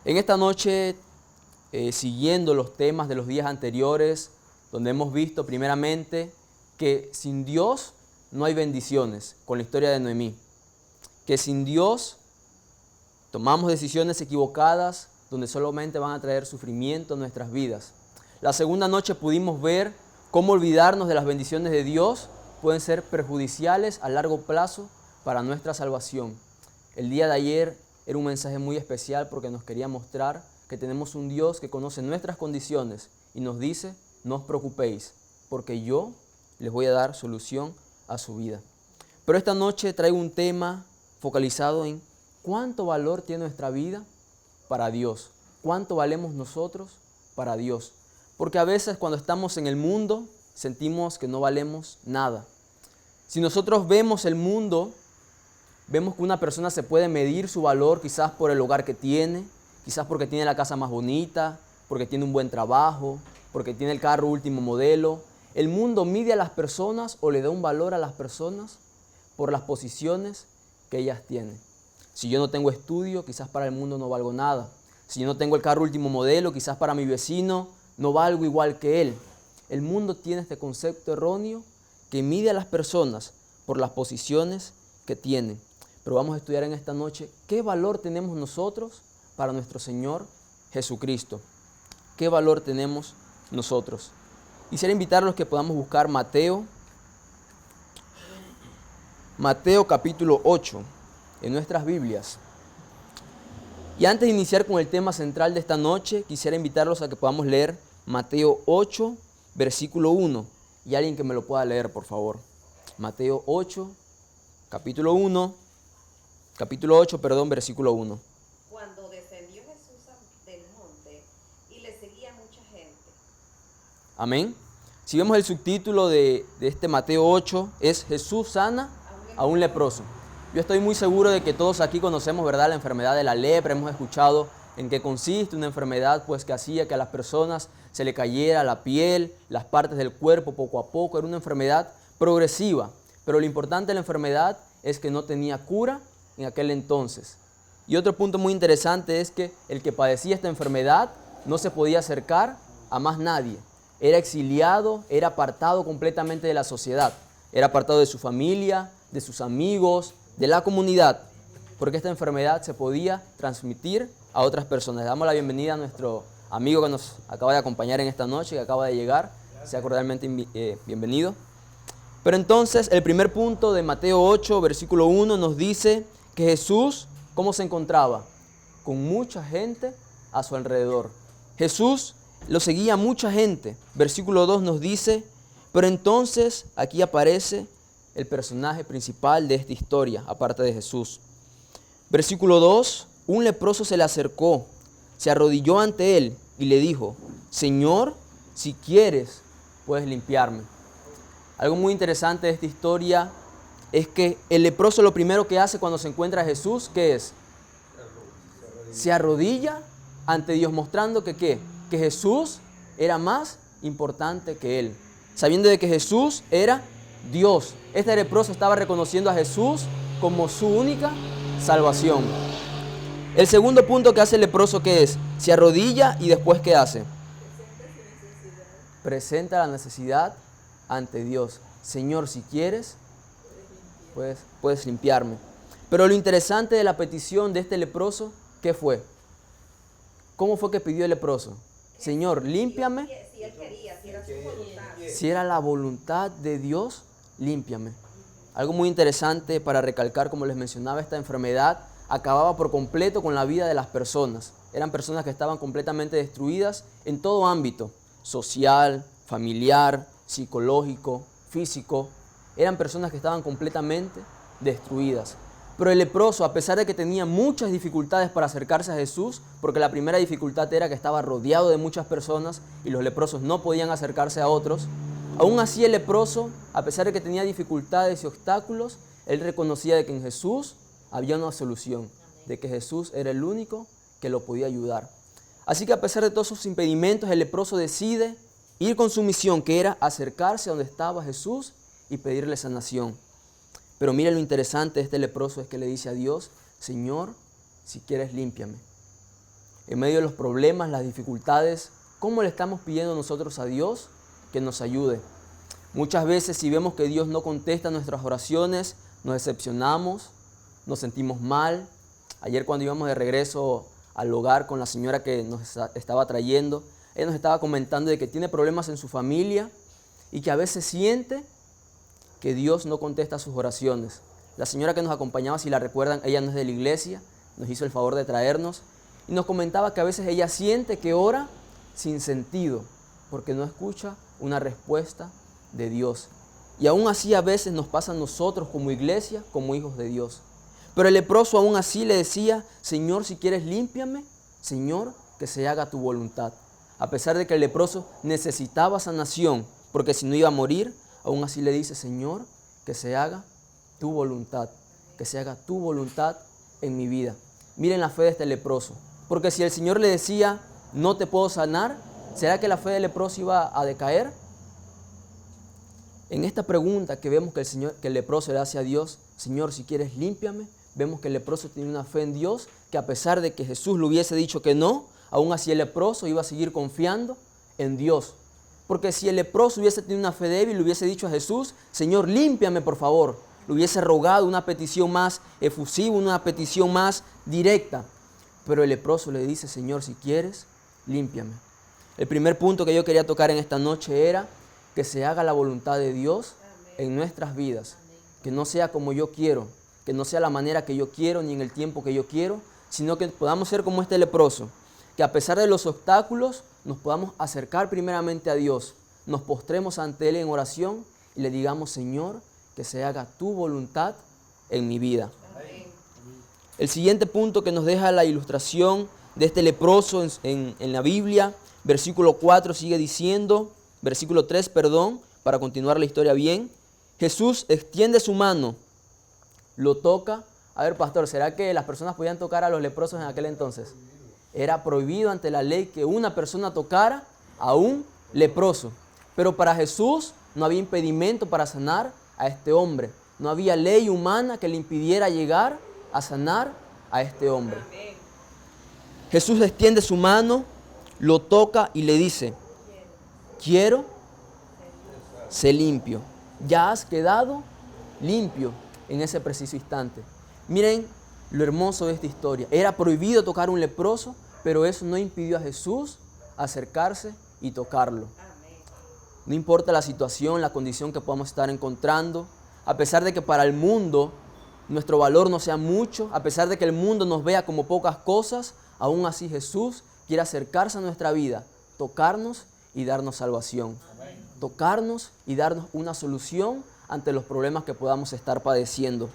En esta noche, siguiendo los temas de los días anteriores, donde hemos visto primeramente que sin Dios no hay bendiciones, con la historia de Noemí, que sin Dios tomamos decisiones equivocadas donde solamente van a traer sufrimiento a nuestras vidas. La segunda noche pudimos ver cómo olvidarnos de las bendiciones de Dios pueden ser perjudiciales a largo plazo para nuestra salvación. El día de ayer era un mensaje muy especial porque nos quería mostrar que tenemos un Dios que conoce nuestras condiciones y nos dice: no os preocupéis, porque yo les voy a dar solución a su vida. Pero esta noche traigo un tema focalizado en cuánto valor tiene nuestra vida para Dios, cuánto valemos nosotros para Dios. Porque a veces cuando estamos en el mundo sentimos que no valemos nada. Si nosotros vemos el mundo, vemos que una persona se puede medir su valor quizás por el hogar que tiene, quizás porque tiene la casa más bonita, porque tiene un buen trabajo, porque tiene el carro último modelo. El mundo mide a las personas o le da un valor a las personas por las posiciones que ellas tienen. Si yo no tengo estudio, quizás para el mundo no valgo nada. Si yo no tengo el carro último modelo, quizás para mi vecino no valgo igual que él. El mundo tiene este concepto erróneo que mide a las personas por las posiciones que tienen. Pero vamos a estudiar en esta noche qué valor tenemos nosotros para nuestro Señor Jesucristo. ¿Qué valor tenemos nosotros? Quisiera invitarlos que podamos buscar Mateo capítulo 8 en nuestras Biblias. Y antes de iniciar con el tema central de esta noche, quisiera invitarlos a que podamos leer Mateo 8, versículo 1. Y alguien que me lo pueda leer, por favor. Mateo 8, capítulo 8, versículo 1. Cuando descendió Jesús del monte y le seguía mucha gente. Amén. Si vemos el subtítulo de este Mateo 8, es Jesús sana a un leproso. Yo estoy muy seguro de que todos aquí conocemos, ¿verdad?, la enfermedad de la lepra. Hemos escuchado en qué consiste una enfermedad, pues que hacía que a las personas se le cayera la piel, las partes del cuerpo poco a poco. Era una enfermedad progresiva, pero lo importante de la enfermedad es que no tenía cura en aquel entonces. Y otro punto muy interesante es que el que padecía esta enfermedad no se podía acercar a más nadie. Era exiliado, era apartado completamente de la sociedad. Era apartado de su familia, de sus amigos, de la comunidad, porque esta enfermedad se podía transmitir a otras personas. Le damos la bienvenida a nuestro amigo que nos acaba de acompañar en esta noche, que acaba de llegar. Sea cordialmente bienvenido. Pero entonces, el primer punto de Mateo 8, versículo 1, nos dice que Jesús, ¿cómo se encontraba? Con mucha gente a su alrededor. Jesús lo seguía mucha gente. Versículo 2 nos dice: pero entonces aquí aparece el personaje principal de esta historia, aparte de Jesús. Versículo 2, un leproso se le acercó, se arrodilló ante él y le dijo: Señor, si quieres, puedes limpiarme. Algo muy interesante de esta historia es que el leproso lo primero que hace cuando se encuentra a Jesús, ¿qué es? Se arrodilla ante Dios, mostrando que ¿qué? Que Jesús era más importante que él, sabiendo de que Jesús era Dios. Este leproso estaba reconociendo a Jesús como su única salvación. El segundo punto que hace el leproso, ¿qué es? Se arrodilla y después ¿qué hace? Presenta la necesidad ante Dios. Señor, si quieres, puedes limpiarme. Pero lo interesante de la petición de este leproso, ¿qué fue? ¿Cómo fue que pidió el leproso? Señor, límpiame. Si él quería, si era su voluntad. Si era la voluntad de Dios, límpiame. Algo muy interesante para recalcar, como les mencionaba, esta enfermedad acababa por completo con la vida de las personas. Eran personas que estaban completamente destruidas en todo ámbito: social, familiar, psicológico, físico. Eran personas que estaban completamente destruidas. Pero el leproso, a pesar de que tenía muchas dificultades para acercarse a Jesús, porque la primera dificultad era que estaba rodeado de muchas personas y los leprosos no podían acercarse a otros, aún así el leproso, a pesar de que tenía dificultades y obstáculos, él reconocía de que en Jesús había una solución, de que Jesús era el único que lo podía ayudar. Así que a pesar de todos sus impedimentos, el leproso decide ir con su misión, que era acercarse a donde estaba Jesús y pedirle sanación. Pero mire, lo interesante de este leproso es que le dice a Dios: Señor, si quieres, límpiame. en medio de los problemas, las dificultades, ¿cómo le estamos pidiendo nosotros a Dios que nos ayude? Muchas veces si vemos que Dios no contesta nuestras oraciones, nos decepcionamos, nos sentimos mal. Ayer cuando íbamos de regreso al hogar con la señora que nos estaba trayendo, ella nos estaba comentando de que tiene problemas en su familia y que a veces siente que Dios no contesta sus oraciones. La señora que nos acompañaba, si la recuerdan, ella no es de la iglesia, nos hizo el favor de traernos y nos comentaba que a veces ella siente que ora sin sentido porque no escucha una respuesta de Dios. Y aún así a veces nos pasa a nosotros como iglesia, como hijos de Dios. Pero el leproso aún así le decía, Señor, si quieres límpiame, Señor, que se haga tu voluntad. A pesar de que el leproso necesitaba sanación, porque si no iba a morir, aún así le dice, Señor, que se haga tu voluntad, que se haga tu voluntad en mi vida. Miren la fe de este leproso, porque si el Señor le decía, no te puedo sanar, ¿será que la fe del leproso iba a decaer? En esta pregunta que vemos que el leproso le hace a Dios, Señor, si quieres límpiame, vemos que el leproso tiene una fe en Dios, que a pesar de que Jesús le hubiese dicho que no, aún así el leproso iba a seguir confiando en Dios. Porque si el leproso hubiese tenido una fe débil, le hubiese dicho a Jesús, Señor, límpiame por favor. Le hubiese rogado una petición más efusiva, una petición más directa. Pero el leproso le dice, Señor, si quieres, límpiame. El primer punto que yo quería tocar en esta noche era que se haga la voluntad de Dios en nuestras vidas. Que no sea como yo quiero, que no sea la manera que yo quiero ni en el tiempo que yo quiero, sino que podamos ser como este leproso. Que a pesar de los obstáculos nos podamos acercar primeramente a Dios, nos postremos ante Él en oración y le digamos, Señor, que se haga tu voluntad en mi vida. Amén. El siguiente punto que nos deja la ilustración de este leproso en la Biblia, versículo 4 sigue diciendo, versículo 3, perdón, para continuar la historia bien, Jesús extiende su mano, lo toca. A ver, pastor, ¿será que las personas podían tocar a los leprosos en aquel entonces? Era prohibido ante la ley que una persona tocara a un leproso. Pero para Jesús no había impedimento para sanar a este hombre. No había ley humana que le impidiera llegar a sanar a este hombre. Jesús extiende su mano, lo toca y le dice, quiero ser limpio. Ya has quedado limpio en ese preciso instante. Miren lo hermoso de esta historia. Era prohibido tocar a un leproso, pero eso no impidió a Jesús acercarse y tocarlo. No importa la situación, la condición que podamos estar encontrando, a pesar de que para el mundo nuestro valor no sea mucho, a pesar de que el mundo nos vea como pocas cosas, aún así Jesús quiere acercarse a nuestra vida, tocarnos y darnos salvación. Tocarnos y darnos una solución ante los problemas que podamos estar padeciendo.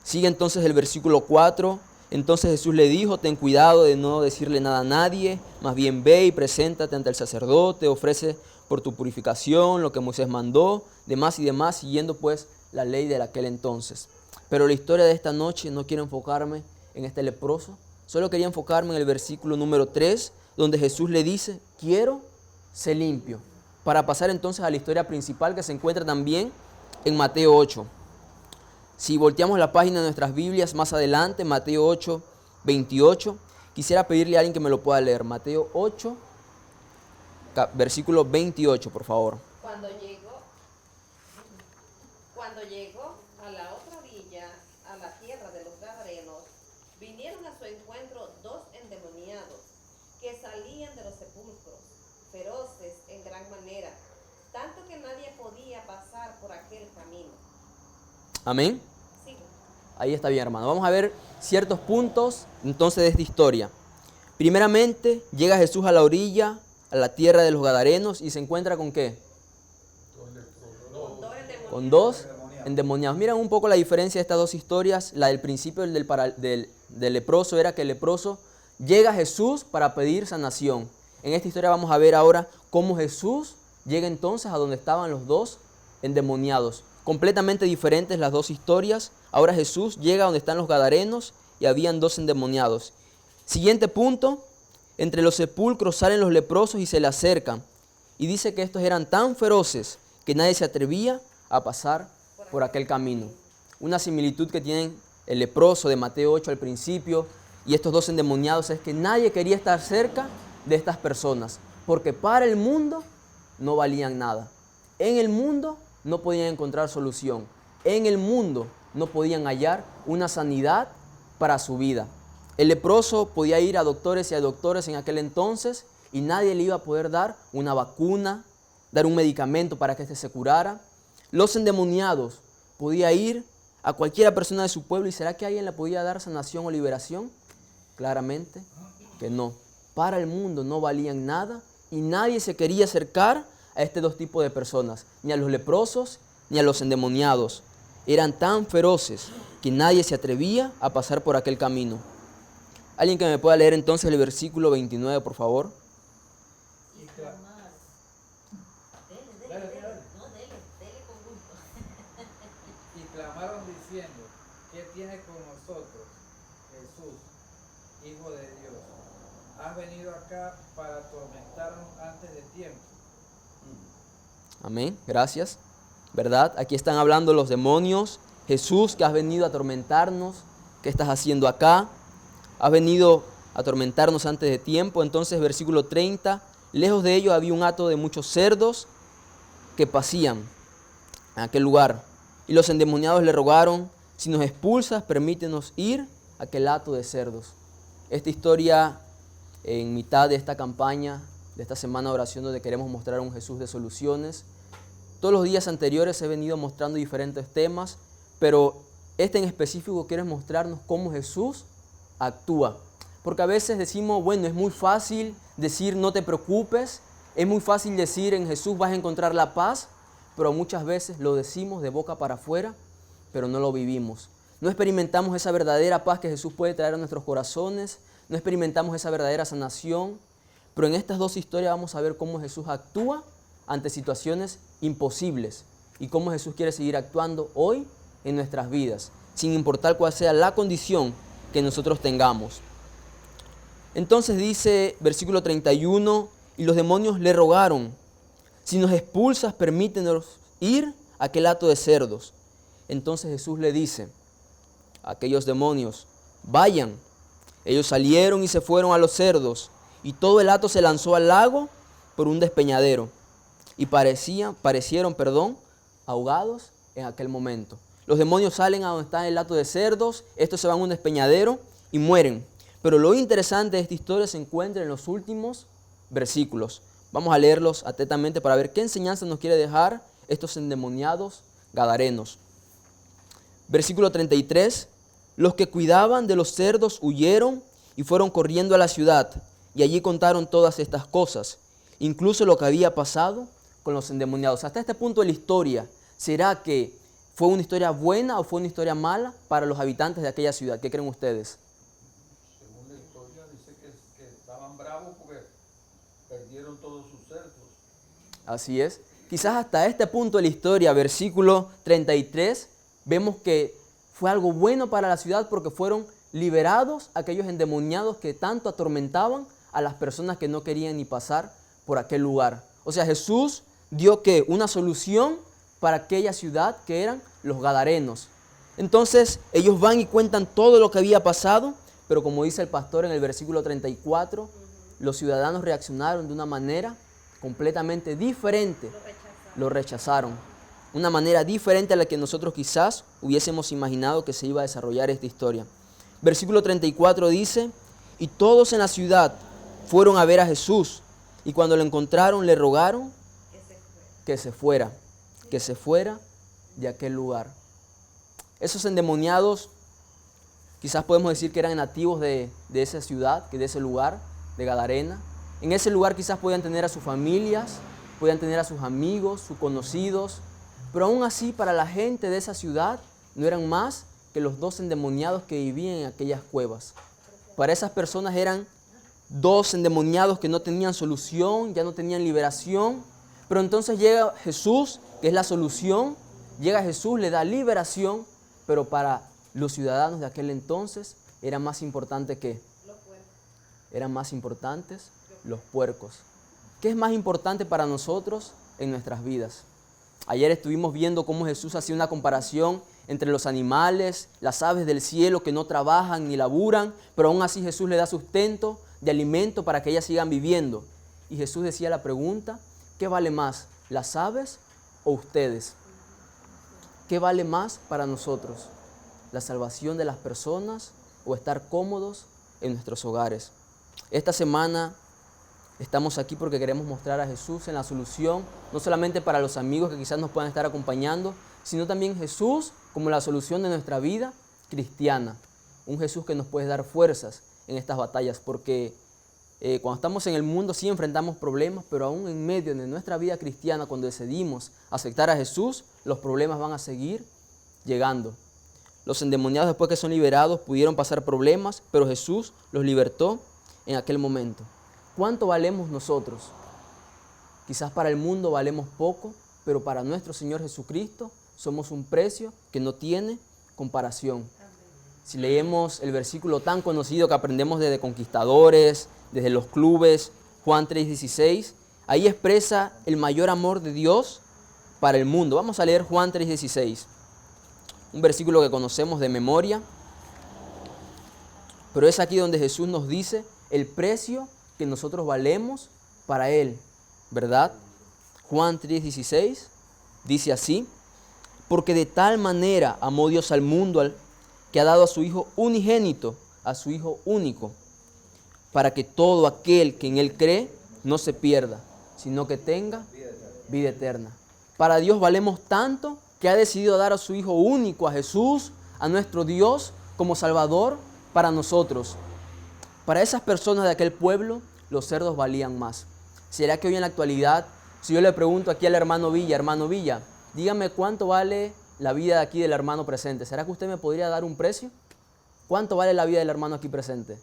Sigue entonces el versículo 4. Entonces Jesús le dijo, ten cuidado de no decirle nada a nadie, más bien ve y preséntate ante el sacerdote, ofrece por tu purificación lo que Moisés mandó, demás y demás, siguiendo pues la ley de aquel entonces. Pero la historia de esta noche no quiero enfocarme en este leproso, solo quería enfocarme en el versículo número 3, donde Jesús le dice, quiero ser limpio, para pasar entonces a la historia principal que se encuentra también en Mateo 8. Si volteamos la página de nuestras Biblias más adelante, Mateo 8, 28, quisiera pedirle a alguien que me lo pueda leer. Mateo 8, versículo 28, por favor. Cuando llegó a la otra orilla, a la tierra de los Gadarenos, vinieron a su encuentro dos endemoniados que salían de los sepulcros, feroces en gran manera, tanto que nadie podía pasar por aquel camino. Amén. Sí. Ahí está bien, hermano. Vamos a ver ciertos puntos entonces de esta historia. Primeramente, llega Jesús a la orilla, a la tierra de los Gadarenos, y se encuentra ¿con qué? Con dos endemoniados. Miren un poco la diferencia de estas dos historias. La del principio del leproso era que el leproso llega a Jesús para pedir sanación. En esta historia vamos a ver ahora cómo Jesús llega entonces a donde estaban los dos endemoniados. Completamente diferentes las dos historias. Ahora Jesús llega donde están los Gadarenos y habían dos endemoniados. Siguiente punto, entre los sepulcros salen los leprosos y se le acercan. Y dice que estos eran tan feroces que nadie se atrevía a pasar por aquel camino. Una similitud que tienen el leproso de Mateo 8 al principio, y estos dos endemoniados es que nadie quería estar cerca de estas personas, porque para el mundo no valían nada. En el mundo no podían encontrar solución. En el mundo no podían hallar una sanidad para su vida. El leproso podía ir a doctores y a doctores en aquel entonces y nadie le iba a poder dar una vacuna, dar un medicamento para que éste se curara. Los endemoniados podía ir a cualquiera persona de su pueblo y ¿será que alguien le podía dar sanación o liberación? Claramente que no. Para el mundo no valían nada y nadie se quería acercar a estos dos tipos de personas, ni a los leprosos ni a los endemoniados. Eran tan feroces que nadie se atrevía a pasar por aquel camino. ¿Alguien que me pueda leer entonces el versículo 29, por favor? Y clamar. Dele con gusto. Y clamaron diciendo, ¿qué tienes con nosotros, Jesús, Hijo de Dios? ¿Has venido acá para atormentarnos antes de tiempo? Amén, gracias. ¿Verdad? Aquí están hablando los demonios. Jesús, que has venido a atormentarnos. ¿Qué estás haciendo acá? Has venido a atormentarnos antes de tiempo. Entonces, versículo 30. Lejos de ellos había un hato de muchos cerdos que pasían en aquel lugar. Y los endemoniados le rogaron, si nos expulsas, permítenos ir a aquel hato de cerdos. Esta historia, en mitad de esta campaña, de esta semana de oración donde queremos mostrar a un Jesús de soluciones. Todos los días anteriores he venido mostrando diferentes temas, pero este en específico quiere mostrarnos cómo Jesús actúa. Porque a veces decimos, bueno, es muy fácil decir no te preocupes, es muy fácil decir en Jesús vas a encontrar la paz, pero muchas veces lo decimos de boca para afuera, pero no lo vivimos. No experimentamos esa verdadera paz que Jesús puede traer a nuestros corazones, no experimentamos esa verdadera sanación, pero en estas dos historias vamos a ver cómo Jesús actúa ante situaciones imposibles y cómo Jesús quiere seguir actuando hoy en nuestras vidas, sin importar cuál sea la condición que nosotros tengamos. Entonces dice, versículo 31, y los demonios le rogaron, si nos expulsas, permítenos ir a aquel hato de cerdos. Entonces Jesús le dice a aquellos demonios, vayan. Ellos salieron y se fueron a los cerdos, y todo el hato se lanzó al lago por un despeñadero, y parecieron, ahogados en aquel momento. Los demonios salen a donde está el hato de cerdos, estos se van a un despeñadero y mueren. Pero lo interesante de esta historia se encuentra en los últimos versículos. Vamos a leerlos atentamente para ver qué enseñanza nos quiere dejar estos endemoniados gadarenos. Versículo 33. Los que cuidaban de los cerdos huyeron y fueron corriendo a la ciudad, y allí contaron todas estas cosas, incluso lo que había pasado con los endemoniados. Hasta este punto de la historia, ¿será que fue una historia buena o fue una historia mala para los habitantes de aquella ciudad? ¿Qué creen ustedes? Según la historia dice que estaban bravos porque perdieron todos sus cerdos. Así es. Quizás hasta este punto de la historia, versículo 33, vemos que fue algo bueno para la ciudad porque fueron liberados aquellos endemoniados que tanto atormentaban a las personas que no querían ni pasar por aquel lugar. O sea, Jesús dio ¿qué? Una solución para aquella ciudad que eran los gadarenos. Entonces ellos van y cuentan todo lo que había pasado, pero como dice el pastor en el versículo 34, los ciudadanos reaccionaron de una manera completamente diferente. Lo rechazaron. Una manera diferente a la que nosotros quizás hubiésemos imaginado que se iba a desarrollar esta historia. Versículo 34 dice, y todos en la ciudad fueron a ver a Jesús, y cuando lo encontraron le rogaron que se fuera de aquel lugar. Esos endemoniados quizás podemos decir que eran nativos de esa ciudad, de ese lugar, de Gadarena. En ese lugar quizás podían tener a sus familias, podían tener a sus amigos, sus conocidos, pero aún así para la gente de esa ciudad no eran más que los dos endemoniados que vivían en aquellas cuevas. Para esas personas eran dos endemoniados que no tenían solución, ya no tenían liberación, pero entonces llega Jesús, que es la solución, llega Jesús, le da liberación, pero para los ciudadanos de aquel entonces era más importante que eran más importantes los puercos. ¿Qué es más importante para nosotros en nuestras vidas? Ayer estuvimos viendo cómo Jesús hacía una comparación entre los animales, las aves del cielo que no trabajan ni laburan, pero aún así Jesús le da sustento de alimento para que ellas sigan viviendo. Y Jesús decía la pregunta, ¿qué vale más, las aves o ustedes? ¿Qué vale más para nosotros? ¿La salvación de las personas o estar cómodos en nuestros hogares? Esta semana estamos aquí porque queremos mostrar a Jesús en la solución, no solamente para los amigos que quizás nos puedan estar acompañando, sino también Jesús como la solución de nuestra vida cristiana. Un Jesús que nos puede dar fuerzas en estas batallas, porque cuando estamos en el mundo sí enfrentamos problemas, pero aún en medio de nuestra vida cristiana, cuando decidimos aceptar a Jesús, los problemas van a seguir llegando. Los endemoniados, después que son liberados, pudieron pasar problemas, pero Jesús los libertó en aquel momento. ¿Cuánto valemos nosotros? Quizás para el mundo valemos poco, pero para nuestro Señor Jesucristo somos un precio que no tiene comparación. Si leemos el versículo tan conocido que aprendemos desde Conquistadores, desde los clubes, Juan 3:16, ahí expresa el mayor amor de Dios para el mundo. Vamos a leer Juan 3:16, un versículo que conocemos de memoria, pero es aquí donde Jesús nos dice el precio que nosotros valemos para Él, ¿verdad? Juan 3:16 dice así, porque de tal manera amó Dios al mundo que ha dado a su Hijo unigénito, a su Hijo único, para que todo aquel que en Él cree no se pierda, sino que tenga vida eterna. Para Dios valemos tanto que ha decidido dar a su Hijo único, a Jesús, a nuestro Dios, como Salvador para nosotros. Para esas personas de aquel pueblo, los cerdos valían más. ¿Será que hoy en la actualidad, si yo le pregunto aquí al hermano Villa, dígame cuánto vale la vida de aquí del hermano presente, ¿será que usted me podría dar un precio? ¿Cuánto vale la vida del hermano aquí presente?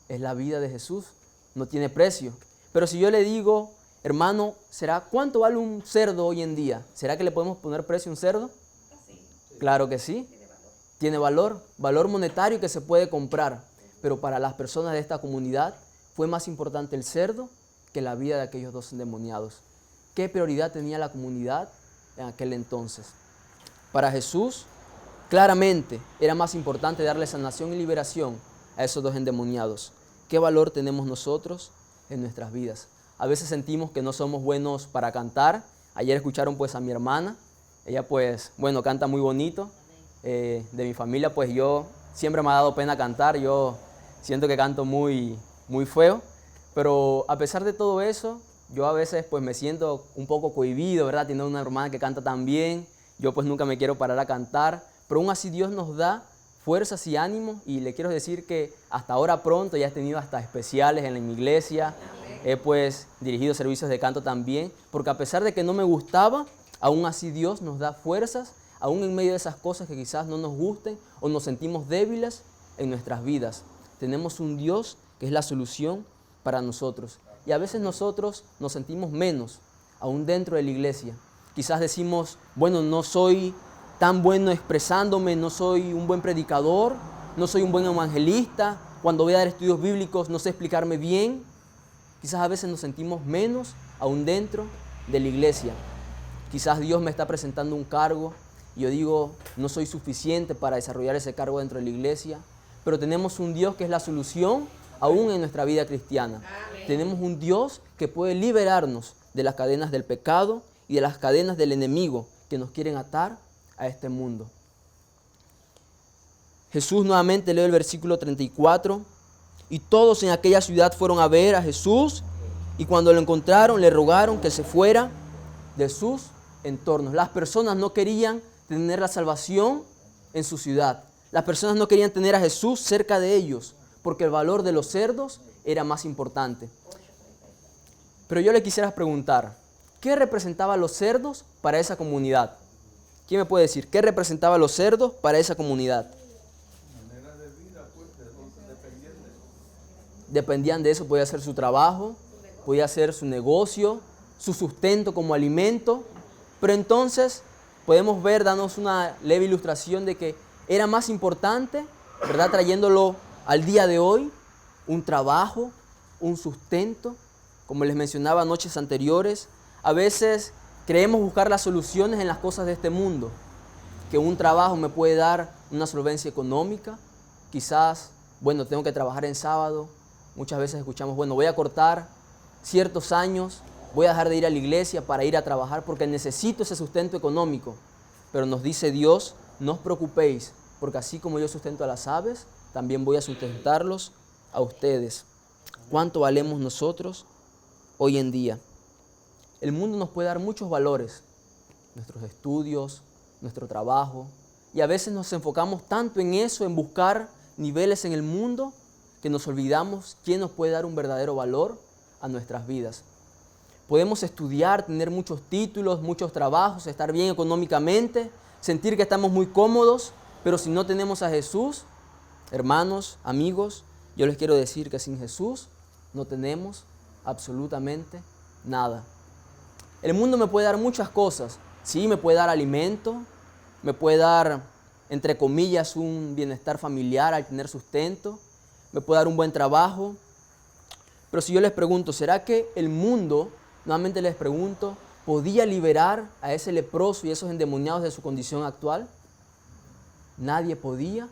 Es la vida de Jesús, no tiene precio. Pero si yo le digo, hermano, ¿cuánto vale un cerdo hoy en día? ¿Será que le podemos poner precio a un cerdo? Sí. Claro que sí. Tiene valor monetario que se puede comprar. Pero para las personas de esta comunidad fue más importante el cerdo que la vida de aquellos dos endemoniados. ¿Qué prioridad tenía la comunidad en aquel entonces? Para Jesús, claramente, era más importante darle sanación y liberación a esos dos endemoniados. ¿Qué valor tenemos nosotros en nuestras vidas? A veces sentimos que no somos buenos para cantar. Ayer escucharon pues a mi hermana. Ella pues, bueno, canta muy bonito. De mi familia pues yo siempre me ha dado pena cantar. Yo siento que canto muy feo. Pero a pesar de todo eso, yo a veces pues me siento un poco cohibido, ¿verdad? Teniendo una hermana que canta tan bien. Yo pues nunca me quiero parar a cantar. Pero aún así Dios nos da fuerzas y ánimo, y le quiero decir que hasta ahora pronto ya he tenido hasta especiales en mi iglesia, he pues dirigido servicios de canto también, porque a pesar de que no me gustaba, aún así Dios nos da fuerzas, aún en medio de esas cosas que quizás no nos gusten o nos sentimos débiles en nuestras vidas. Tenemos un Dios que es la solución para nosotros, y a veces nosotros nos sentimos menos, aún dentro de la iglesia. Quizás decimos, bueno, no soy tan bueno expresándome, no soy un buen predicador, no soy un buen evangelista, cuando voy a dar estudios bíblicos no sé explicarme bien. Quizás a veces nos sentimos menos aún dentro de la iglesia. Quizás Dios me está presentando un cargo y yo digo, no soy suficiente para desarrollar ese cargo dentro de la iglesia, pero tenemos un Dios que es la solución aún en nuestra vida cristiana. Amén. Tenemos un Dios que puede liberarnos de las cadenas del pecado y de las cadenas del enemigo que nos quieren atar a este mundo. Jesús nuevamente lee el versículo 34. Y todos en aquella ciudad fueron a ver a Jesús, y cuando lo encontraron le rogaron que se fuera de sus entornos. Las personas no querían tener la salvación en su ciudad. Las personas no querían tener a Jesús cerca de ellos, porque el valor de los cerdos era más importante. Pero yo le quisiera preguntar, ¿qué representaban los cerdos para esa comunidad? ¿Quién me puede decir qué representaban los cerdos para esa comunidad? Manera de vida, pues, de donde dependían de eso. Dependían de eso, podía ser su trabajo, podía ser su negocio, su sustento como alimento. Pero entonces podemos ver, darnos una leve ilustración de que era más importante, ¿verdad? Trayéndolo al día de hoy, un trabajo, un sustento, como les mencionaba noches anteriores. A veces creemos buscar las soluciones en las cosas de este mundo. que un trabajo me puede dar una solvencia económica. Quizás, bueno, tengo que trabajar en sábado. Muchas veces escuchamos, bueno, voy a cortar ciertos años, voy a dejar de ir a la iglesia para ir a trabajar porque necesito ese sustento económico. Pero nos dice Dios, no os preocupéis, porque así como yo sustento a las aves, también voy a sustentarlos a ustedes. ¿Cuánto valemos nosotros hoy en día? El mundo nos puede dar muchos valores, nuestros estudios, nuestro trabajo, y a veces nos enfocamos tanto en eso, en buscar niveles en el mundo, que nos olvidamos quién nos puede dar un verdadero valor a nuestras vidas. Podemos estudiar, tener muchos títulos, muchos trabajos, estar bien económicamente, sentir que estamos muy cómodos, pero si no tenemos a Jesús, hermanos, amigos, yo les quiero decir que sin Jesús no tenemos absolutamente nada. El mundo me puede dar muchas cosas. Sí, me puede dar alimento, me puede dar, entre comillas, un bienestar familiar al tener sustento, me puede dar un buen trabajo. Pero si yo les pregunto, ¿será que el mundo, nuevamente les pregunto, podía liberar a ese leproso y esos endemoniados de su condición actual? Nadie podía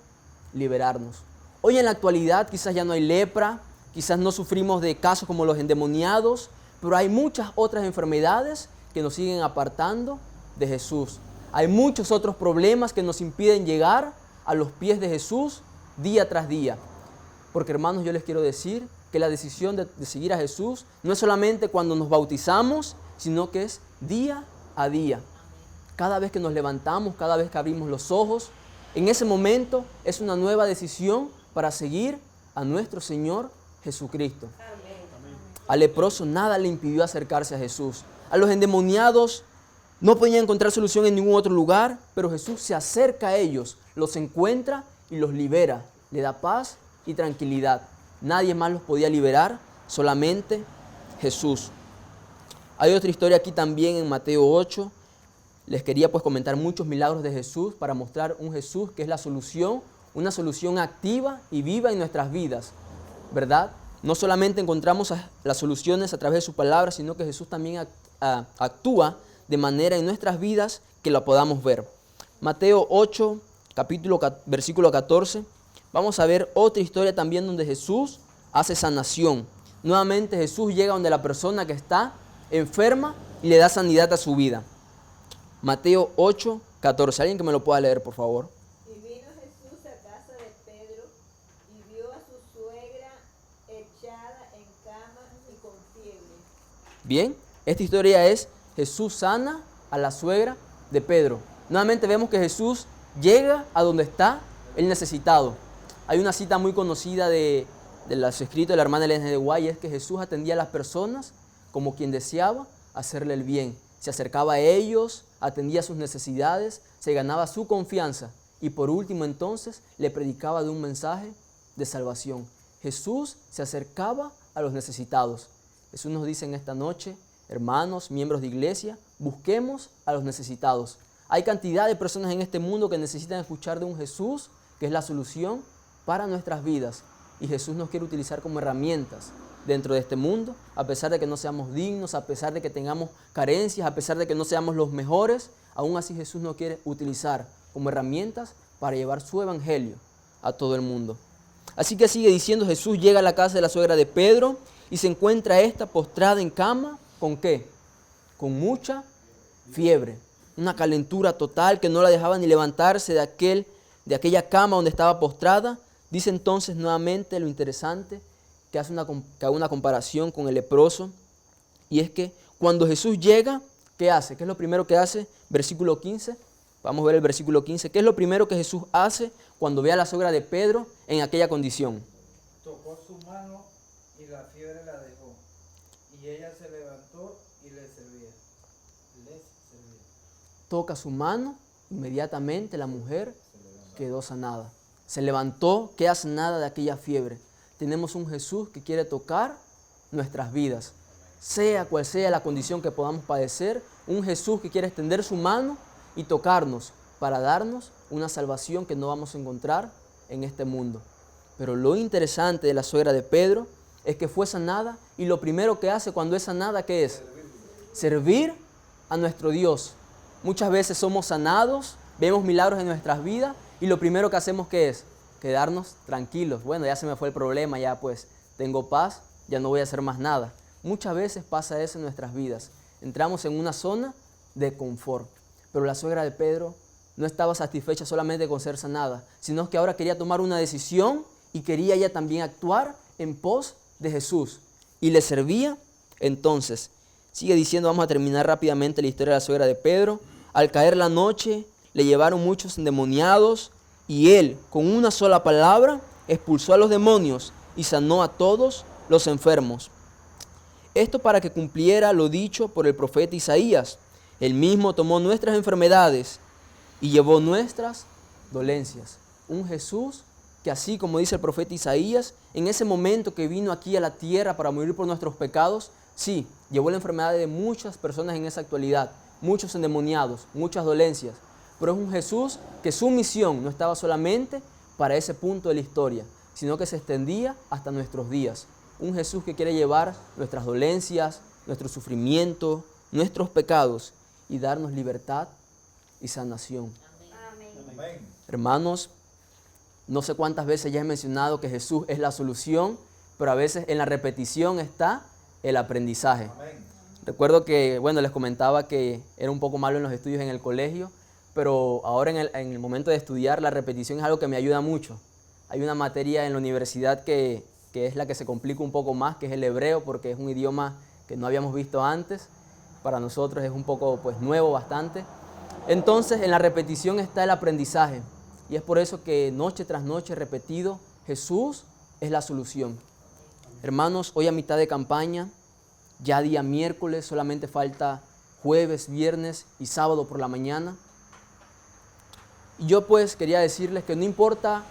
liberarnos. Hoy en la actualidad quizás ya no hay lepra, quizás no sufrimos de casos como los endemoniados, pero hay muchas otras enfermedades que nos siguen apartando de Jesús. Hay muchos otros problemas que nos impiden llegar a los pies de Jesús día tras día. Porque hermanos, yo les quiero decir que la decisión de seguir a Jesús no es solamente cuando nos bautizamos, sino que es día a día. Cada vez que nos levantamos, cada vez que abrimos los ojos, en ese momento es una nueva decisión para seguir a nuestro Señor Jesucristo. Al leproso nada le impidió acercarse a Jesús. A los endemoniados no podían encontrar solución en ningún otro lugar, pero Jesús se acerca a ellos, los encuentra y los libera. Le da paz y tranquilidad. Nadie más los podía liberar, solamente Jesús. Hay otra historia aquí también en Mateo 8. Les quería pues comentar muchos milagros de Jesús para mostrar un Jesús que es la solución, una solución activa y viva en nuestras vidas, ¿verdad? No solamente encontramos las soluciones a través de su palabra, sino que Jesús también actúa de manera en nuestras vidas que la podamos ver. Mateo 8, versículo 14. Vamos a ver otra historia también donde Jesús hace sanación. Nuevamente Jesús llega donde la persona que está enferma y le da sanidad a su vida. Mateo 8, 14. ¿Alguien que me lo pueda leer, por favor? Y vino Jesús a casa de Pedro y vio a su suegra echada en cama y con fiebre. Bien, esta historia es Jesús sana a la suegra de Pedro. Nuevamente vemos que Jesús llega a donde está el necesitado. Hay una cita muy conocida de los escritos de la hermana Elena de Guay, es que Jesús atendía a las personas como quien deseaba hacerle el bien. Se acercaba a ellos, atendía sus necesidades, se ganaba su confianza y por último entonces le predicaba de un mensaje de salvación. Jesús se acercaba a los necesitados. Jesús nos dice en esta noche, hermanos, miembros de iglesia, busquemos a los necesitados. Hay cantidad de personas en este mundo que necesitan escuchar de un Jesús que es la solución para nuestras vidas. Y Jesús nos quiere utilizar como herramientas dentro de este mundo, a pesar de que no seamos dignos, a pesar de que tengamos carencias, a pesar de que no seamos los mejores, aún así Jesús nos quiere utilizar como herramientas para llevar su evangelio a todo el mundo. Así que sigue diciendo, Jesús llega a la casa de la suegra de Pedro y se encuentra esta postrada en cama, ¿con qué? Con mucha fiebre, una calentura total que no la dejaba ni levantarse de aquella cama donde estaba postrada. Dice entonces nuevamente lo interesante, que hace una comparación con el leproso, y es que cuando Jesús llega, ¿qué hace? ¿Qué es lo primero que hace? Versículo 15, vamos a ver el versículo 15, ¿qué es lo primero que Jesús hace cuando ve a la suegra de Pedro en aquella condición? Tocó su mano y la fiebre la dejó, y ella se levantó y les servía. Toca su mano, inmediatamente la mujer quedó sanada. Se levantó, queda sanada de aquella fiebre. Tenemos un Jesús que quiere tocar nuestras vidas, sea cual sea la condición que podamos padecer, un Jesús que quiere extender su mano y tocarnos para darnos una salvación que no vamos a encontrar en este mundo. Pero lo interesante de la suegra de Pedro es que fue sanada y lo primero que hace cuando es sanada, ¿qué es? Servir a nuestro Dios. Muchas veces somos sanados, vemos milagros en nuestras vidas y lo primero que hacemos, ¿qué es? Quedarnos tranquilos. Bueno, ya se me fue el problema, ya pues tengo paz, ya no voy a hacer más nada. Muchas veces pasa eso en nuestras vidas. Entramos en una zona de confort. Pero la suegra de Pedro no estaba satisfecha solamente con ser sanada, sino que ahora quería tomar una decisión y quería ella también actuar en pos de Jesús. Y le servía. Entonces, sigue diciendo, vamos a terminar rápidamente la historia de la suegra de Pedro. Al caer la noche, le llevaron muchos endemoniados y él, con una sola palabra, expulsó a los demonios y sanó a todos los enfermos. Esto para que cumpliera lo dicho por el profeta Isaías. Él mismo tomó nuestras enfermedades y llevó nuestras dolencias. Un Jesús que, así como dice el profeta Isaías, en ese momento que vino aquí a la tierra para morir por nuestros pecados, sí, llevó la enfermedad de muchas personas en esa actualidad, muchos endemoniados, muchas dolencias. Pero es un Jesús que su misión no estaba solamente para ese punto de la historia, sino que se extendía hasta nuestros días. Un Jesús que quiere llevar nuestras dolencias, nuestro sufrimiento, nuestros pecados y darnos libertad y sanación. Amén. Hermanos, no sé cuántas veces ya he mencionado que Jesús es la solución, pero a veces en la repetición está el aprendizaje. Recuerdo que, bueno, les comentaba que era un poco malo en los estudios en el colegio, pero ahora en el momento de estudiar la repetición es algo que me ayuda mucho. Hay una materia en la universidad que es la que se complica un poco más, que es el hebreo, porque es un idioma que no habíamos visto antes. Para nosotros es un poco pues nuevo bastante. Entonces en la repetición está el aprendizaje y es por eso que noche tras noche repetido, Jesús es la solución. Hermanos, hoy a mitad de campaña, ya día miércoles, solamente falta jueves, viernes y sábado por la mañana. Y yo pues quería decirles que no importa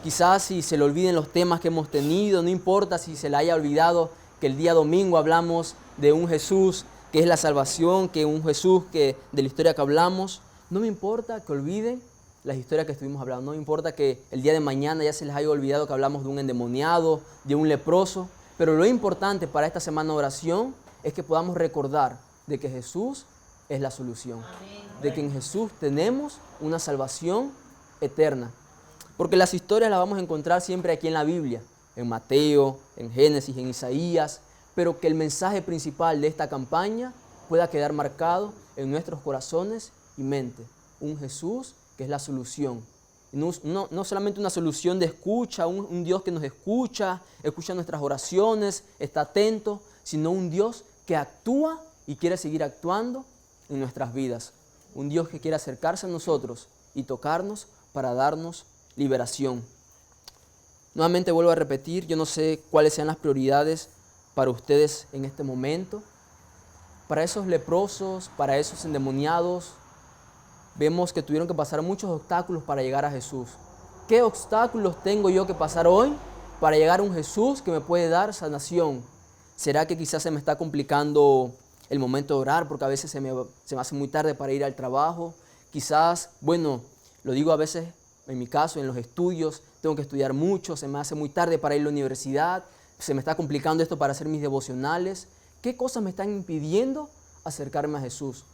quizás si se le olviden los temas que hemos tenido, no importa si se le haya olvidado que el día domingo hablamos de un Jesús que es la salvación, que un Jesús que de la historia que hablamos. No me importa que olviden las historias que estuvimos hablando, no me importa que el día de mañana ya se les haya olvidado que hablamos de un endemoniado, de un leproso, pero lo importante para esta semana de oración es que podamos recordar de que Jesús es la solución, de que en Jesús tenemos una salvación eterna. Porque las historias las vamos a encontrar siempre aquí en la Biblia, en Mateo, en Génesis, en Isaías, pero que el mensaje principal de esta campaña pueda quedar marcado en nuestros corazones y mente. Un Jesús que es la solución. No solamente una solución de escucha, un Dios que nos escucha nuestras oraciones, está atento, sino un Dios que actúa y quiere seguir actuando en nuestras vidas. Un Dios que quiere acercarse a nosotros y tocarnos para darnos liberación. Nuevamente vuelvo a repetir, yo no sé cuáles sean las prioridades para ustedes en este momento. Para esos leprosos, para esos endemoniados, vemos que tuvieron que pasar muchos obstáculos para llegar a Jesús. ¿Qué obstáculos tengo yo que pasar hoy para llegar a un Jesús que me puede dar sanación? ¿Será que quizás se me está complicando el momento de orar porque a veces se me hace muy tarde para ir al trabajo? Quizás, bueno, lo digo a veces en mi caso, en los estudios, tengo que estudiar mucho, se me hace muy tarde para ir a la universidad, se me está complicando esto para hacer mis devocionales. ¿Qué cosas me están impidiendo acercarme a Jesús?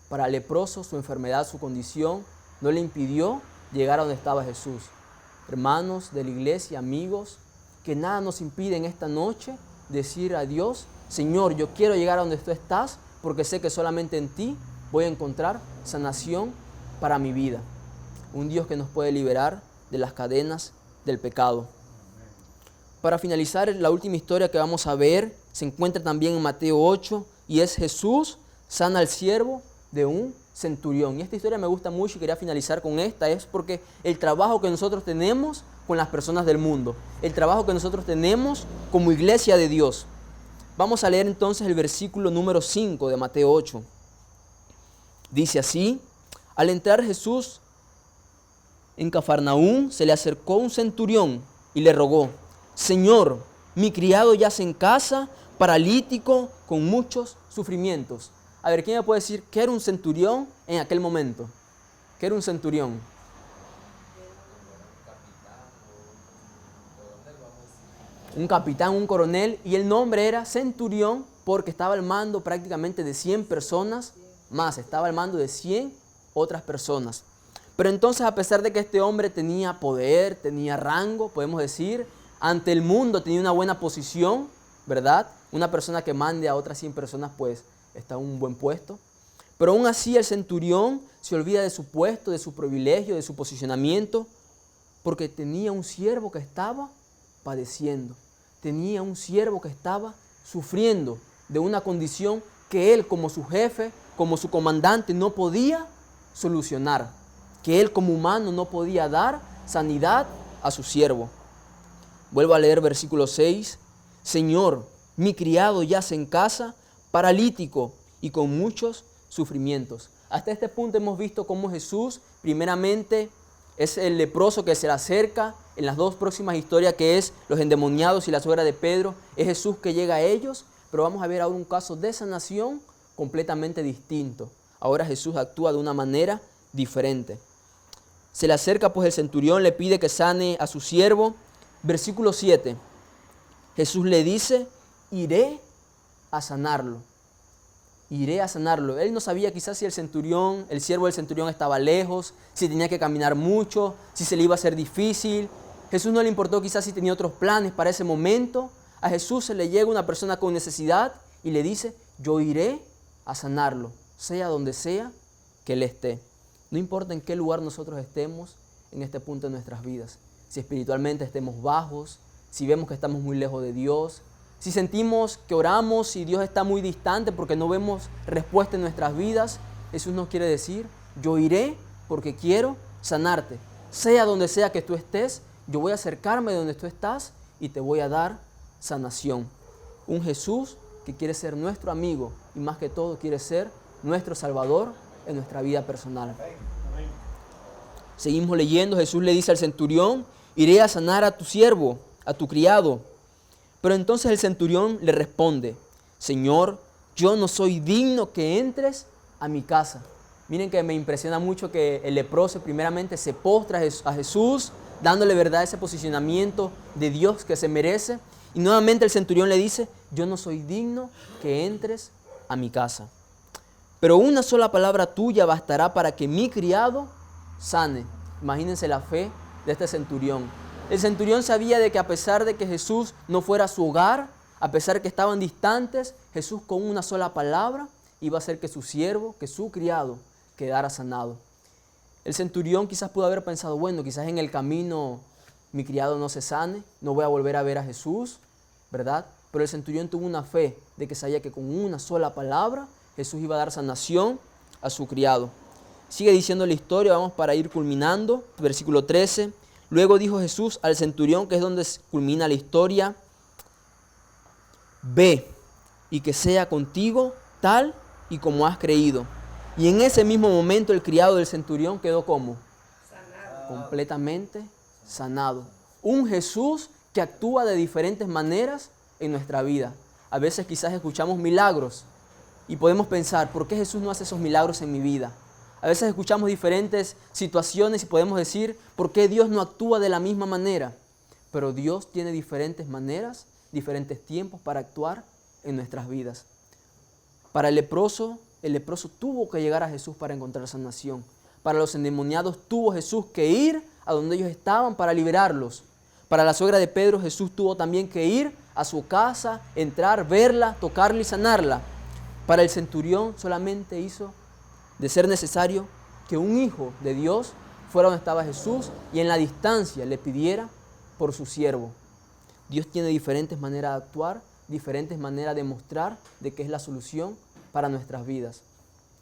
Para el leproso, su enfermedad, su condición, no le impidió llegar a donde estaba Jesús. Hermanos de la iglesia, amigos, que nada nos impide en esta noche decir a Dios, Señor, yo quiero llegar a donde tú estás porque sé que solamente en ti voy a encontrar sanación para mi vida. Un Dios que nos puede liberar de las cadenas del pecado. Para finalizar, la última historia que vamos a ver se encuentra también en Mateo 8 y es Jesús sana al siervo de un centurión. Y esta historia me gusta mucho y quería finalizar con esta, es porque el trabajo que nosotros tenemos con las personas del mundo, el trabajo que nosotros tenemos como iglesia de Dios. Vamos a leer entonces el versículo número 5 de Mateo 8. Dice así: al entrar Jesús en Cafarnaúm, se le acercó un centurión y le rogó: Señor, mi criado yace en casa, paralítico, con muchos sufrimientos. A ver, ¿quién me puede decir qué era un centurión en aquel momento? ¿Qué era un centurión? Un capitán, un coronel, y el nombre era centurión porque estaba al mando prácticamente de 100 personas más, estaba al mando de 100 otras personas. Pero entonces, a pesar de que este hombre tenía poder, tenía rango, podemos decir, ante el mundo tenía una buena posición, ¿verdad? Una persona que mande a otras 100 personas, pues está en un buen puesto. Pero aún así el centurión se olvida de su puesto, de su privilegio, de su posicionamiento, porque tenía un siervo que estaba padeciendo. Tenía un siervo que estaba sufriendo de una condición que él, como su jefe, como su comandante, no podía solucionar. Que él como humano no podía dar sanidad a su siervo. Vuelvo a leer versículo 6. Señor, mi criado yace en casa, paralítico y con muchos sufrimientos. Hasta este punto hemos visto cómo Jesús, primeramente, es el leproso que se le acerca. En las dos próximas historias, que es los endemoniados y la suegra de Pedro, es Jesús que llega a ellos. Pero vamos a ver ahora un caso de sanación completamente distinto. Ahora Jesús actúa de una manera diferente. Se le acerca pues el centurión, le pide que sane a su siervo. Versículo 7. Jesús le dice, iré a sanarlo. Iré a sanarlo. Él no sabía quizás si el siervo del centurión estaba lejos, si tenía que caminar mucho, si se le iba a hacer difícil. Jesús no le importó quizás si tenía otros planes para ese momento. A Jesús se le llega una persona con necesidad y le dice, yo iré a sanarlo, sea donde sea que Él esté. No importa en qué lugar nosotros estemos en este punto de nuestras vidas. Si espiritualmente estemos bajos, si vemos que estamos muy lejos de Dios, si sentimos que oramos y Dios está muy distante porque no vemos respuesta en nuestras vidas, Jesús nos quiere decir, yo iré porque quiero sanarte. Sea donde sea que tú estés, yo voy a acercarme de donde tú estás y te voy a dar sanación. Un Jesús que quiere ser nuestro amigo y más que todo quiere ser nuestro Salvador en nuestra vida personal. Seguimos leyendo. Jesús le dice al centurión, iré a sanar a tu siervo, a tu criado. Pero entonces el centurión le responde, Señor, yo no soy digno que entres a mi casa. Miren que me impresiona mucho que el leproso primeramente se postra a Jesús, dándole verdad ese posicionamiento de Dios que se merece. Y nuevamente el centurión le dice, yo no soy digno que entres a mi casa. Pero una sola palabra tuya bastará para que mi criado sane. Imagínense la fe de este centurión. El centurión sabía de que a pesar de que Jesús no fuera a su hogar, a pesar de que estaban distantes, Jesús con una sola palabra iba a hacer que su siervo, que su criado, quedara sanado. El centurión quizás pudo haber pensado, bueno, quizás en el camino mi criado no se sane, no voy a volver a ver a Jesús, ¿verdad? Pero el centurión tuvo una fe de que sabía que con una sola palabra Jesús iba a dar sanación a su criado. Sigue diciendo la historia, vamos para ir culminando, versículo 13. Luego dijo Jesús al centurión, que es donde culmina la historia, ve y que sea contigo tal y como has creído. Y en ese mismo momento el criado del centurión quedó como sanado. Completamente sanado. Un Jesús que actúa de diferentes maneras en nuestra vida. A veces quizás escuchamos milagros y podemos pensar, ¿por qué Jesús no hace esos milagros en mi vida? A veces escuchamos diferentes situaciones y podemos decir, ¿por qué Dios no actúa de la misma manera? Pero Dios tiene diferentes maneras, diferentes tiempos para actuar en nuestras vidas. Para el leproso tuvo que llegar a Jesús para encontrar sanación. Para los endemoniados tuvo Jesús que ir a donde ellos estaban para liberarlos. Para la suegra de Pedro, Jesús tuvo también que ir a su casa, entrar, verla, tocarla y sanarla. Para el centurión solamente hizo de ser necesario que un hijo de Dios fuera donde estaba Jesús y en la distancia le pidiera por su siervo. Dios tiene diferentes maneras de actuar, diferentes maneras de mostrar de qué es la solución para nuestras vidas.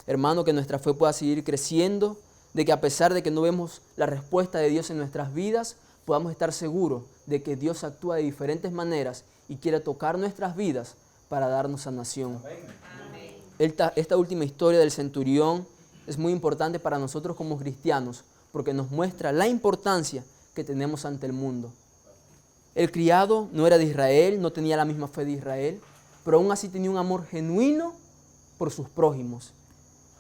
Hermano, que nuestra fe pueda seguir creciendo, de que a pesar de que no vemos la respuesta de Dios en nuestras vidas, podamos estar seguros de que Dios actúa de diferentes maneras y quiere tocar nuestras vidas para darnos sanación. Esta última historia del centurión es muy importante para nosotros como cristianos porque nos muestra la importancia que tenemos ante el mundo. El criado no era de Israel, no tenía la misma fe de Israel, pero aún así tenía un amor genuino por sus prójimos.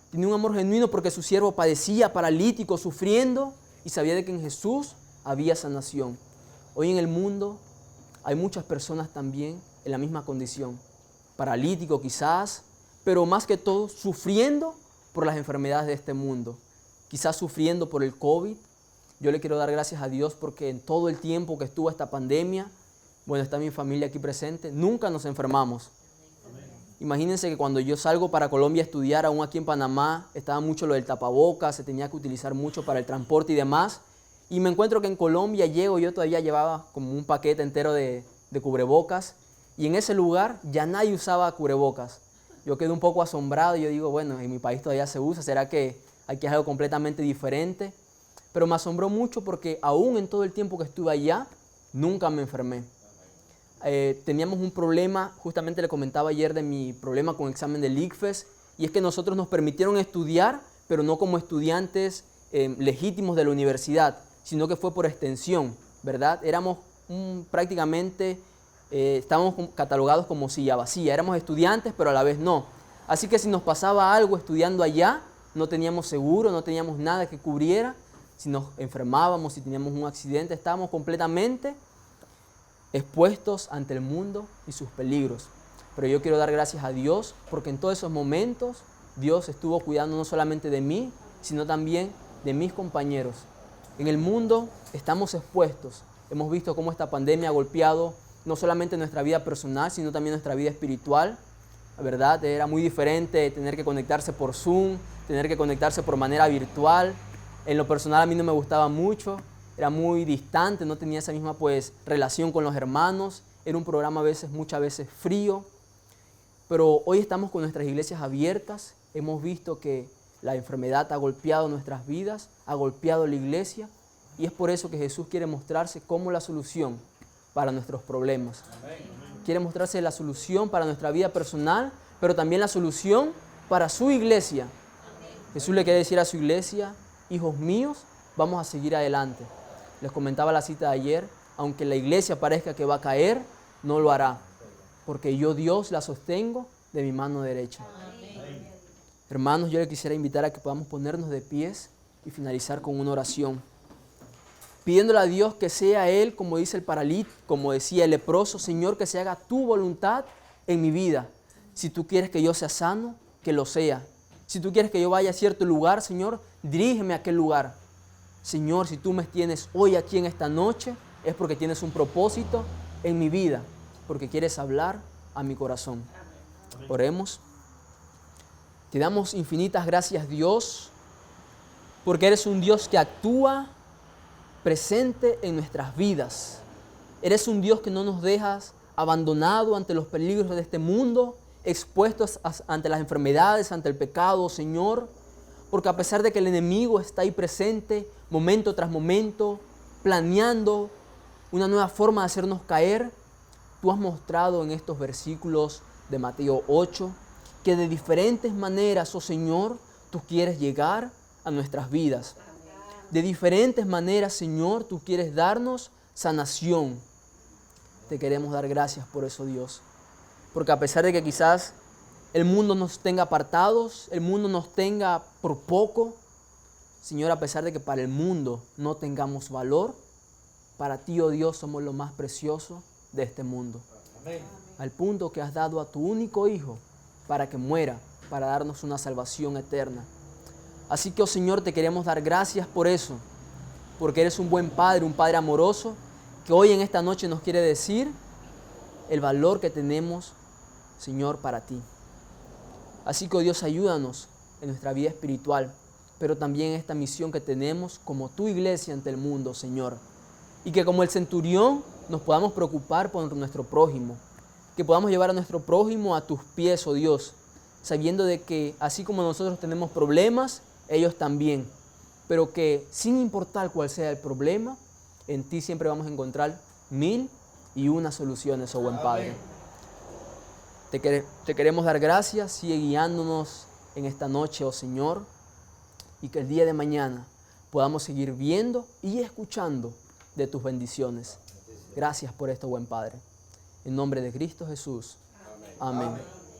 Tenía un amor genuino porque su siervo padecía, paralítico, sufriendo, y sabía de que en Jesús había sanación. Hoy en el mundo hay muchas personas también en la misma condición, paralítico quizás, pero más que todo sufriendo por las enfermedades de este mundo. quizás sufriendo por el COVID. Yo le quiero dar gracias a Dios porque en todo el tiempo que estuvo esta pandemia, bueno, está mi familia aquí presente, nunca nos enfermamos. Imagínense que cuando yo salgo para Colombia a estudiar, aún aquí en Panamá, estaba mucho lo del tapabocas, se tenía que utilizar mucho para el transporte y demás. Y me encuentro que en Colombia yo todavía llevaba como un paquete entero de cubrebocas. Y en ese lugar ya nadie usaba cubrebocas. Yo quedé un poco asombrado y yo digo, bueno, en mi país todavía se usa, ¿será que aquí es algo completamente diferente? Pero me asombró mucho porque aún en todo el tiempo que estuve allá, nunca me enfermé. Teníamos un problema, justamente le comentaba ayer de mi problema con el examen del ICFES, y es que nosotros nos permitieron estudiar, pero no como estudiantes legítimos de la universidad, sino que fue por extensión, ¿verdad? Éramos prácticamente, estábamos catalogados como silla vacía, éramos estudiantes, pero a la vez no. Así que si nos pasaba algo estudiando allá, no teníamos seguro, no teníamos nada que cubriera. Si nos enfermábamos, si teníamos un accidente, estábamos completamente expuestos ante el mundo y sus peligros. Pero yo quiero dar gracias a Dios porque en todos esos momentos Dios estuvo cuidando no solamente de mí, sino también de mis compañeros. En el mundo estamos expuestos. Hemos visto cómo esta pandemia ha golpeado no solamente nuestra vida personal, sino también nuestra vida espiritual. La verdad, era muy diferente tener que conectarse por Zoom, tener que conectarse por manera virtual. En lo personal a mí no me gustaba mucho. Era muy distante, no tenía esa misma relación con los hermanos, era un programa muchas veces frío, pero hoy estamos con nuestras iglesias abiertas, hemos visto que la enfermedad ha golpeado nuestras vidas, ha golpeado la iglesia, y es por eso que Jesús quiere mostrarse como la solución para nuestros problemas. Quiere mostrarse la solución para nuestra vida personal, pero también la solución para su iglesia. Jesús le quiere decir a su iglesia, hijos míos, vamos a seguir adelante. Les comentaba la cita de ayer, aunque la iglesia parezca que va a caer, no lo hará, porque yo Dios la sostengo de mi mano derecha. Amén. Hermanos, yo les quisiera invitar a que podamos ponernos de pies y finalizar con una oración, pidiéndole a Dios que sea Él, como dice el paralítico, como decía el leproso, Señor, que se haga tu voluntad en mi vida. Si tú quieres que yo sea sano, que lo sea. Si tú quieres que yo vaya a cierto lugar, Señor, dirígeme a aquel lugar. Señor, si tú me tienes hoy aquí en esta noche, es porque tienes un propósito en mi vida, porque quieres hablar a mi corazón. Amén. Oremos. Te damos infinitas gracias, Dios, porque eres un Dios que actúa presente en nuestras vidas. Eres un Dios que no nos dejas abandonado ante los peligros de este mundo, expuestos ante las enfermedades, ante el pecado, Señor, porque a pesar de que el enemigo está ahí presente, momento tras momento, planeando una nueva forma de hacernos caer, tú has mostrado en estos versículos de Mateo 8 que de diferentes maneras, oh Señor, tú quieres llegar a nuestras vidas. De diferentes maneras, Señor, tú quieres darnos sanación. Te queremos dar gracias por eso, Dios. Porque a pesar de que quizás el mundo nos tenga apartados, el mundo nos tenga por poco, Señor, a pesar de que para el mundo no tengamos valor, para ti, oh Dios, somos lo más precioso de este mundo. Amén. Al punto que has dado a tu único Hijo para que muera, para darnos una salvación eterna. Así que, oh Señor, te queremos dar gracias por eso, porque eres un buen Padre, un Padre amoroso, que hoy en esta noche nos quiere decir el valor que tenemos, Señor, para ti. Así que, oh Dios, ayúdanos en nuestra vida espiritual, pero también en esta misión que tenemos como tu iglesia ante el mundo, Señor. Y que como el centurión nos podamos preocupar por nuestro prójimo, que podamos llevar a nuestro prójimo a tus pies, oh Dios, sabiendo de que así como nosotros tenemos problemas, ellos también, pero que sin importar cuál sea el problema, en ti siempre vamos a encontrar 1001 soluciones, oh buen Padre. Te queremos dar gracias, sigue guiándonos en esta noche, oh Señor, y que el día de mañana podamos seguir viendo y escuchando de tus bendiciones. Gracias por esto, buen Padre. En nombre de Cristo Jesús. Amén. Amén.